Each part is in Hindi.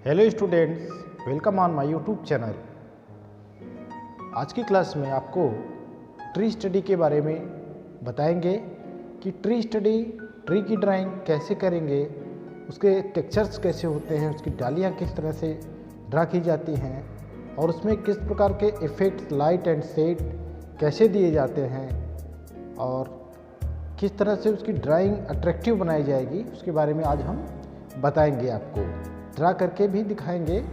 Hello students, welcome on my YouTube channel. आज की क्लास में आपको ट्री स्टडी के बारे में बताएंगे कि ट्री स्टडी, ट्री की ड्राइंग कैसे करेंगे, उसके टेक्सचर्स कैसे होते हैं, उसकी डालियाँ किस तरह से ड्रा की जाती हैं और उसमें किस प्रकार के इफ़ेक्ट्स, लाइट एंड शेड कैसे दिए जाते हैं और किस तरह से उसकी ड्राइंग अट्रैक्टिव बनाई जाएगी, उसके बारे में आज हम बताएंगे। आपको ड्रा करके भी दिखाएंगे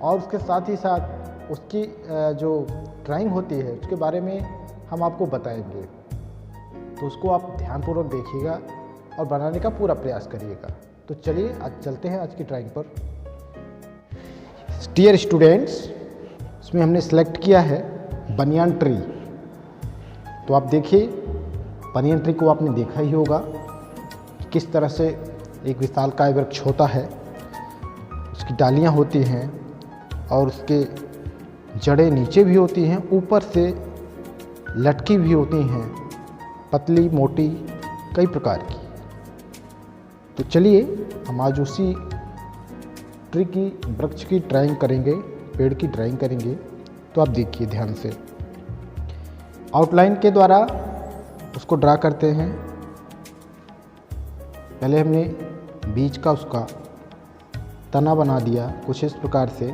और उसके साथ ही साथ उसकी जो ड्राइंग होती है उसके बारे में हम आपको बताएंगे। तो उसको आप ध्यानपूर्वक देखिएगा और बनाने का पूरा प्रयास करिएगा। तो चलिए आज चलते हैं आज की ड्राइंग पर। डियर स्टूडेंट्स, इसमें हमने सेलेक्ट किया है बनियान ट्री। तो आप देखिए, बनियान ट्री को आपने देखा ही होगा किस तरह से एक विशालकाय वृक्ष होता है, उसकी डालियाँ होती हैं और उसके जड़ें नीचे भी होती हैं, ऊपर से लटकी भी होती हैं, पतली मोटी कई प्रकार की। तो चलिए हम आज उसी ट्री की, वृक्ष की ड्राइंग करेंगे, पेड़ की ड्राइंग करेंगे। तो आप देखिए ध्यान से, आउटलाइन के द्वारा उसको ड्रा करते हैं। पहले हमने बीज का उसका तना बना दिया कुछ इस प्रकार से।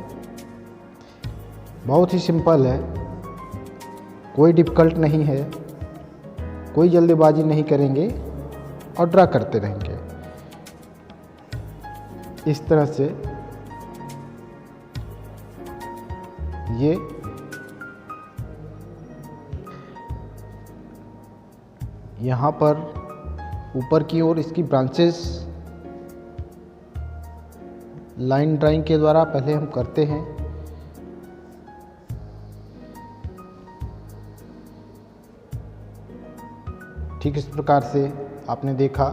बहुत ही सिंपल है, कोई डिफ़िकल्ट नहीं है, कोई जल्दबाजी नहीं करेंगे और ड्रा करते रहेंगे इस तरह से। ये यहाँ पर ऊपर की ओर इसकी ब्रांचेस लाइन ड्राइंग के द्वारा पहले हम करते हैं। ठीक इस प्रकार से आपने देखा,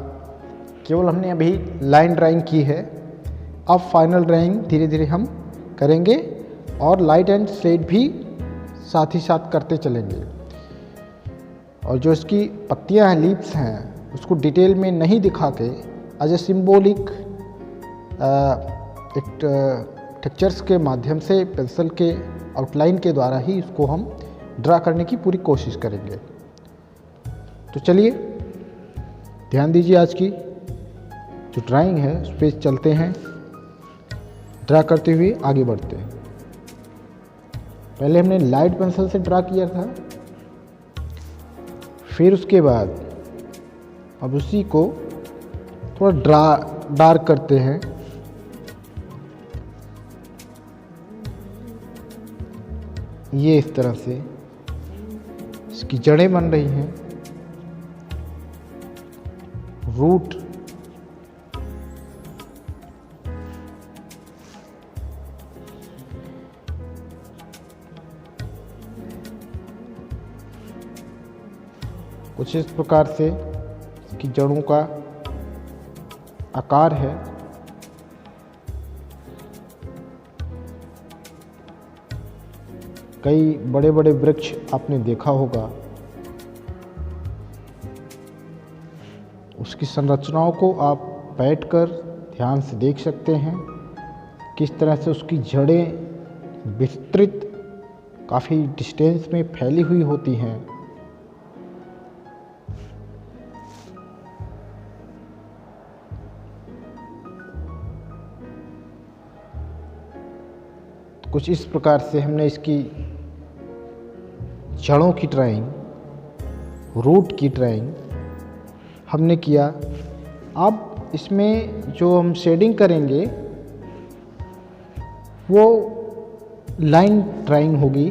केवल हमने अभी लाइन ड्राइंग की है। अब फाइनल ड्राइंग धीरे धीरे हम करेंगे और लाइट एंड शेड भी साथ ही साथ करते चलेंगे। और जो इसकी पत्तियां हैं, लीव्स हैं, उसको डिटेल में नहीं दिखा के एज ए सिम्बोलिक एक टेक्सचर्स के माध्यम से पेंसिल के आउटलाइन के द्वारा ही इसको हम ड्रा करने की पूरी कोशिश करेंगे। तो चलिए ध्यान दीजिए, आज की जो ड्राइंग है उस पर चलते हैं, ड्रा करते हुए आगे बढ़ते हैं। पहले हमने लाइट पेंसिल से ड्रा किया था, फिर उसके बाद अब उसी को थोड़ा डार्क करते हैं। ये इस तरह से इसकी जड़ें बन रही हैं, रूट कुछ इस प्रकार से इसकी जड़ों का आकार है। कई बड़े बड़े वृक्ष आपने देखा होगा, उसकी संरचनाओं को आप बैठकर ध्यान से देख सकते हैं, किस तरह से उसकी जड़ें विस्तृत काफ़ी डिस्टेंस में फैली हुई होती हैं। कुछ इस प्रकार से हमने इसकी जड़ों की ड्राइंग, रूट की ड्राइंग हमने किया। अब इसमें जो हम शेडिंग करेंगे वो लाइन ड्राइंग होगी।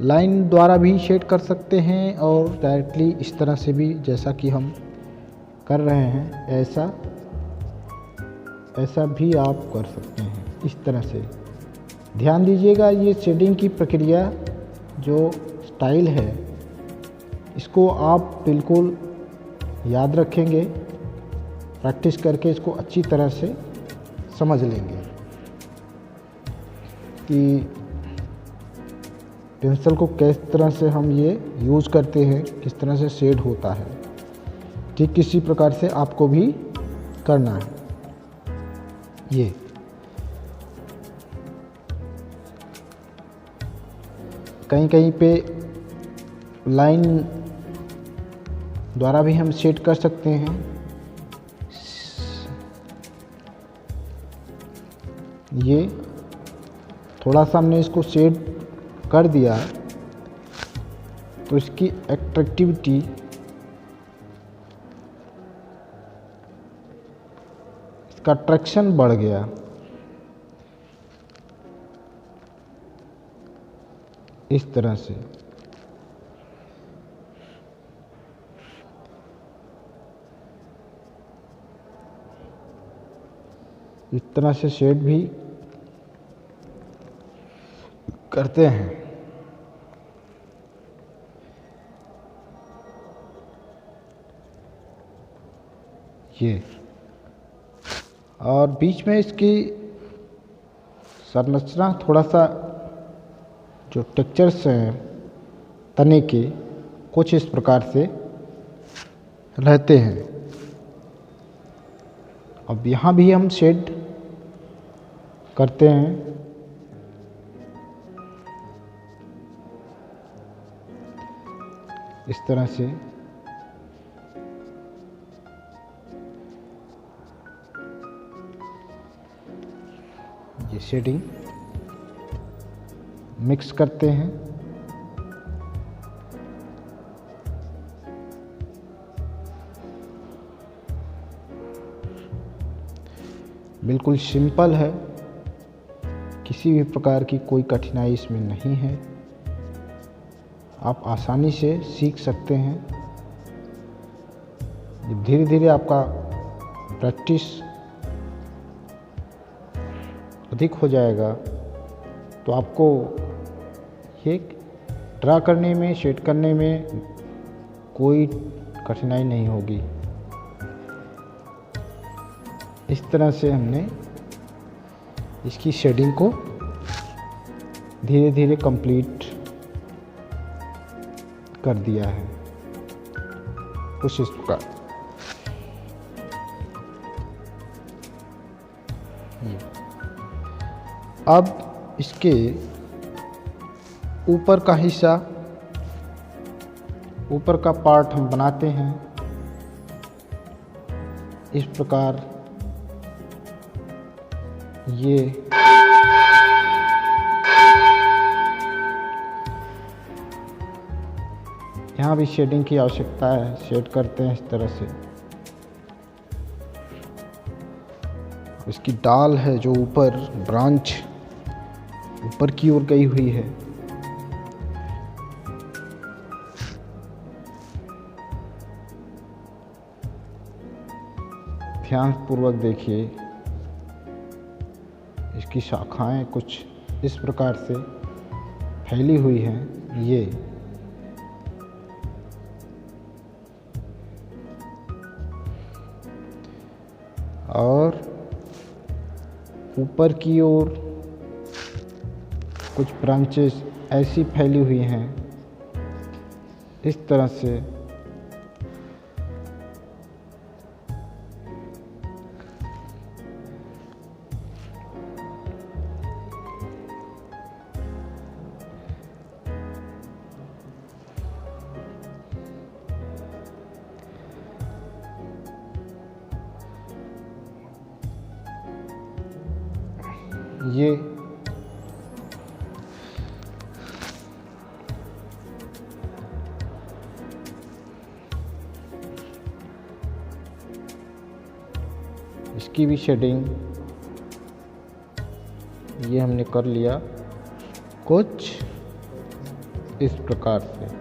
लाइन द्वारा भी शेड कर सकते हैं और डायरेक्टली इस तरह से भी, जैसा कि हम कर रहे हैं, ऐसा भी आप कर सकते हैं इस तरह से। ध्यान दीजिएगा, ये शेडिंग की प्रक्रिया जो स्टाइल है इसको आप बिल्कुल याद रखेंगे, प्रैक्टिस करके इसको अच्छी तरह से समझ लेंगे कि पेंसिल को किस तरह से हम ये यूज़ करते हैं, किस तरह से शेड होता है। ठीक किसी प्रकार से आपको भी करना है। ये कहीं कहीं पे लाइन द्वारा भी हम सेट कर सकते हैं। ये थोड़ा सा हमने इसको सेट कर दिया तो इसकी एट्रैक्टिविटी इसका अट्रैक्शन बढ़ गया। इस तरह से शेड भी करते हैं। ये और बीच में इसकी संरचना थोड़ा सा जो टेक्सचर्स हैं तने के कुछ इस प्रकार से रहते हैं। अब यहाँ भी हम शेड करते हैं। इस तरह से ये शेडिंग मिक्स करते हैं। बिल्कुल सिंपल है, किसी भी प्रकार की कोई कठिनाई इसमें नहीं है। आप आसानी से सीख सकते हैं। धीरे धीरे आपका प्रैक्टिस अधिक हो जाएगा तो आपको ये ड्रा करने में, शेड करने में कोई कठिनाई नहीं होगी। इस तरह से हमने इसकी शेडिंग को धीरे धीरे कंप्लीट कर दिया है। कुछ इस प्रकार अब इसके ऊपर का हिस्सा, ऊपर का पार्ट हम बनाते हैं इस प्रकार। ये यहाँ भी शेडिंग की आवश्यकता है, शेड करते हैं इस तरह से। इसकी डाल है जो ऊपर ब्रांच ऊपर की ओर गई हुई है, ध्यानपूर्वक देखिए। इसकी शाखाएं कुछ इस प्रकार से फैली हुई हैं। ये और ऊपर की ओर कुछ ब्रांचेस ऐसी फैली हुई हैं इस तरह से। ये इसकी भी शेडिंग ये हमने कर लिया कुछ इस प्रकार से।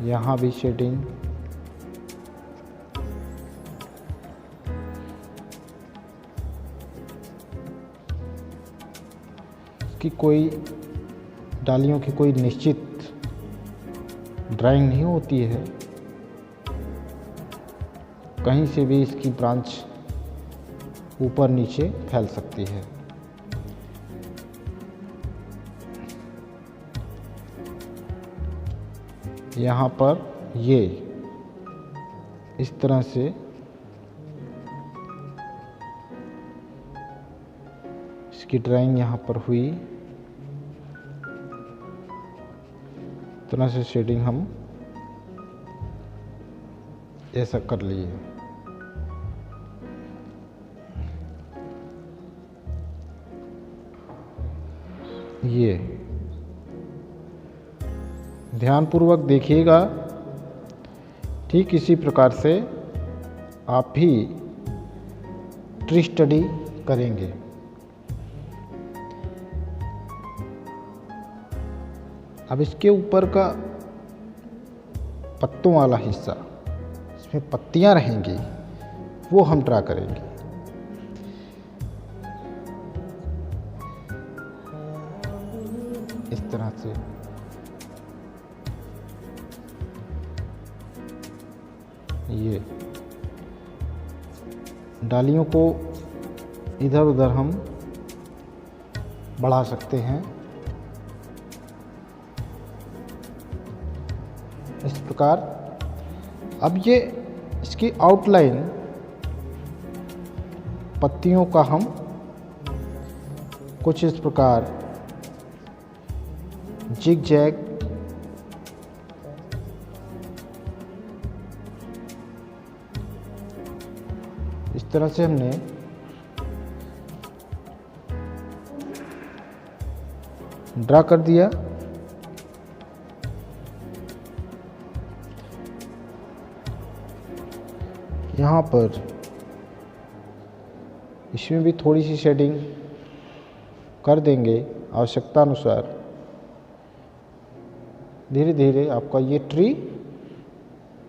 यहाँ भी शेडिंग की कोई डालियों की कोई निश्चित ड्राइंग नहीं होती है, कहीं से भी इसकी ब्रांच ऊपर नीचे फैल सकती है। यहाँ पर ये इस तरह से इसकी ड्राइंग यहाँ पर हुई। इस तरह से शेडिंग हम ऐसा कर लिए। ये ध्यानपूर्वक देखिएगा, ठीक इसी प्रकार से आप भी ट्री स्टडी करेंगे। अब इसके ऊपर का पत्तों वाला हिस्सा, इसमें पत्तियां रहेंगी, वो हम ड्रा करेंगे। इस तरह से ये डालियों को इधर उधर हम बढ़ा सकते हैं। इस प्रकार अब ये इसकी आउटलाइन पत्तियों का हम कुछ इस प्रकार जिग जैग इस तरह से हमने ड्रा कर दिया। यहाँ पर इसमें भी थोड़ी सी शेडिंग कर देंगे आवश्यकता अनुसार। धीरे धीरे आपका ये ट्री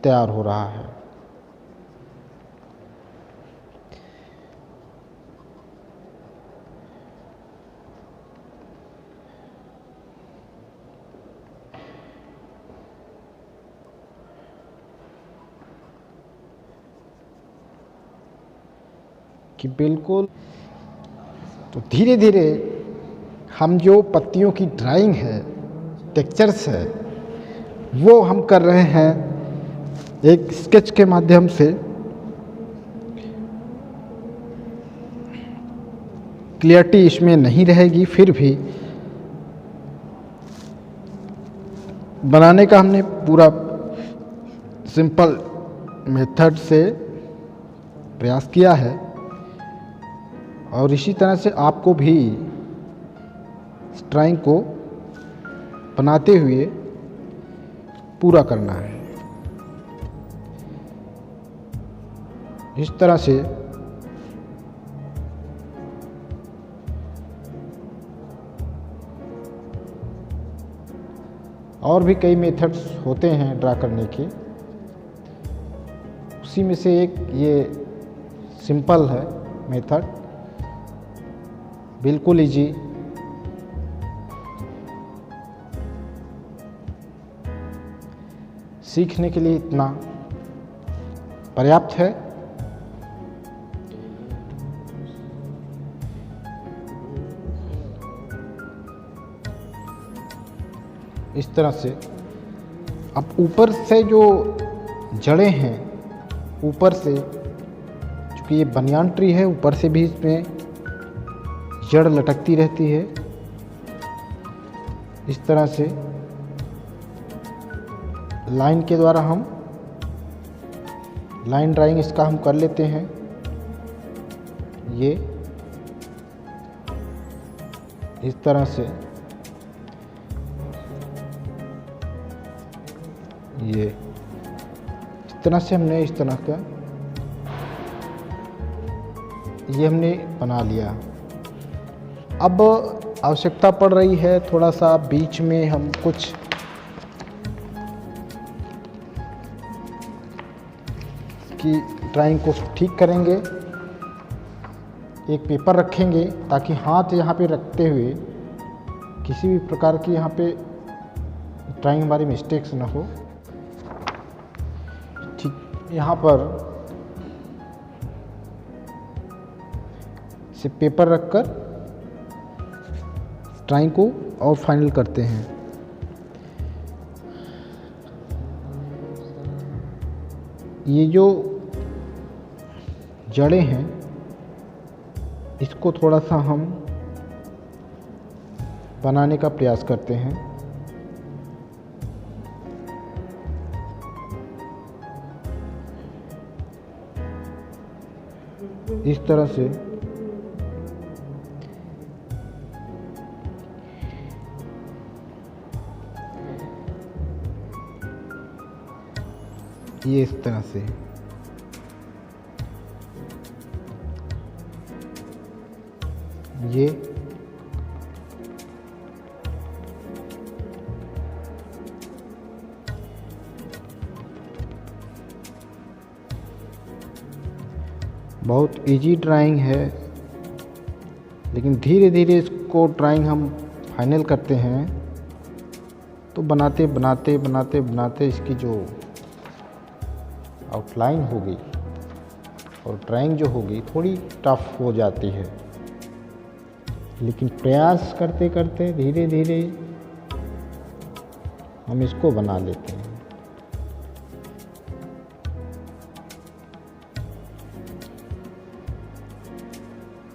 तैयार हो रहा है। कि बिल्कुल तो धीरे धीरे हम जो पत्तियों की ड्राइंग है, टेक्सचर्स है, वो हम कर रहे हैं एक स्केच के माध्यम से। क्लियरिटी इसमें नहीं रहेगी, फिर भी बनाने का हमने पूरा सिंपल मेथड से प्रयास किया है। और इसी तरह से आपको भी इस ड्राइंग को बनाते हुए पूरा करना है। इस तरह से और भी कई मेथड्स होते हैं ड्रा करने के, उसी में से एक ये सिंपल है मेथड, बिल्कुल इजी। सीखने के लिए इतना पर्याप्त है। इस तरह से अब ऊपर से जो जड़ें हैं, ऊपर से चूँकि ये बनियान ट्री है, ऊपर से भी इसमें जड़ लटकती रहती है। इस तरह से लाइन के द्वारा हम लाइन ड्राइंग इसका हम कर लेते हैं। ये इस तरह से ये इस तरह से हमने इस तरह का ये हमने बना लिया। अब आवश्यकता पड़ रही है थोड़ा सा बीच में हम कुछ की ड्राइंग को ठीक करेंगे। एक पेपर रखेंगे ताकि हाथ यहाँ पे रखते हुए किसी भी प्रकार की यहाँ पे ड्राइंग हमारी मिस्टेक्स ना हो। ठीक यहाँ पर से पेपर रखकर ड्राइंग को और फाइनल करते हैं। ये जो जड़ें हैं इसको थोड़ा सा हम बनाने का प्रयास करते हैं। इस तरह से ये इस तरह से ये बहुत इजी ड्राइंग है, लेकिन धीरे धीरे इसको ड्राइंग हम फाइनल करते हैं तो बनाते बनाते बनाते बनाते इसकी जो आउटलाइन होगी और ड्राइंग जो होगी थोड़ी टफ हो जाती है, लेकिन प्रयास करते करते धीरे धीरे हम इसको बना लेते हैं।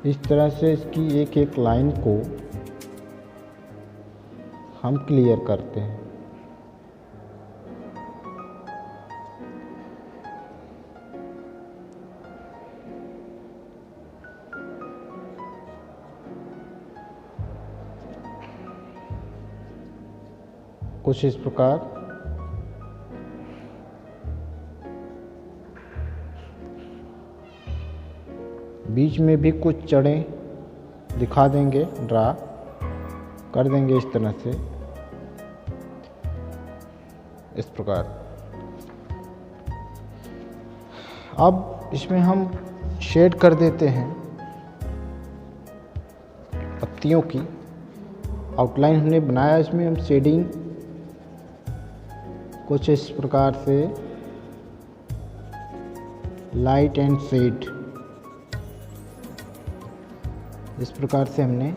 इस तरह से इसकी एक एक लाइन को हम क्लियर करते हैं। कुछ इस प्रकार बीच में भी कुछ जड़ें दिखा देंगे, ड्रा कर देंगे इस तरह से, इस प्रकार। अब इसमें हम शेड कर देते हैं पत्तियों की। आउटलाइन हमने बनाया, इसमें हम शेडिंग कुछ इस प्रकार से लाइट एंड शेड, इस प्रकार से हमने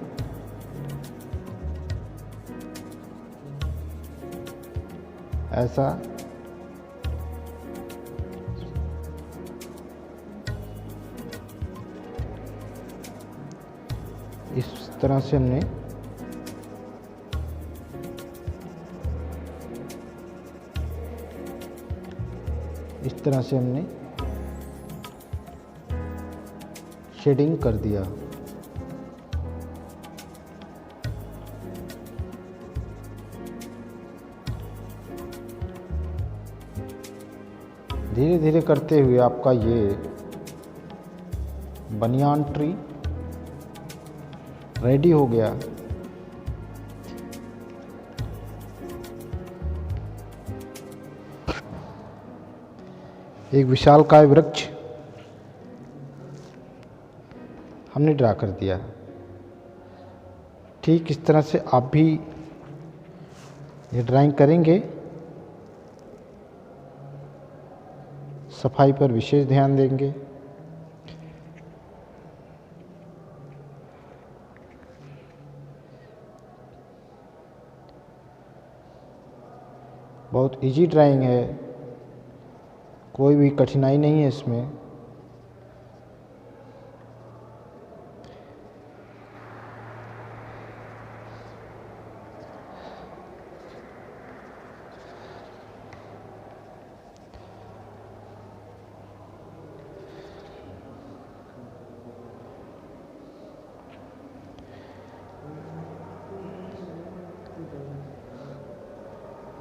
ऐसा इस तरह से हमने शेडिंग कर दिया। धीरे धीरे करते हुए आपका ये बनियान ट्री रेडी हो गया। एक विशालकाय वृक्ष हमने ड्रा कर दिया। ठीक इस तरह से आप भी ये ड्राइंग करेंगे। सफाई पर विशेष ध्यान देंगे। बहुत इजी ड्राइंग है, कोई भी कठिनाई नहीं है इसमें।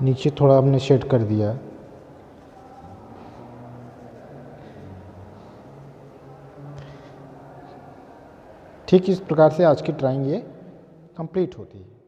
नीचे थोड़ा हमने शेड कर दिया। ठीक इस प्रकार से आज की ड्राइंग ये कंप्लीट होती है।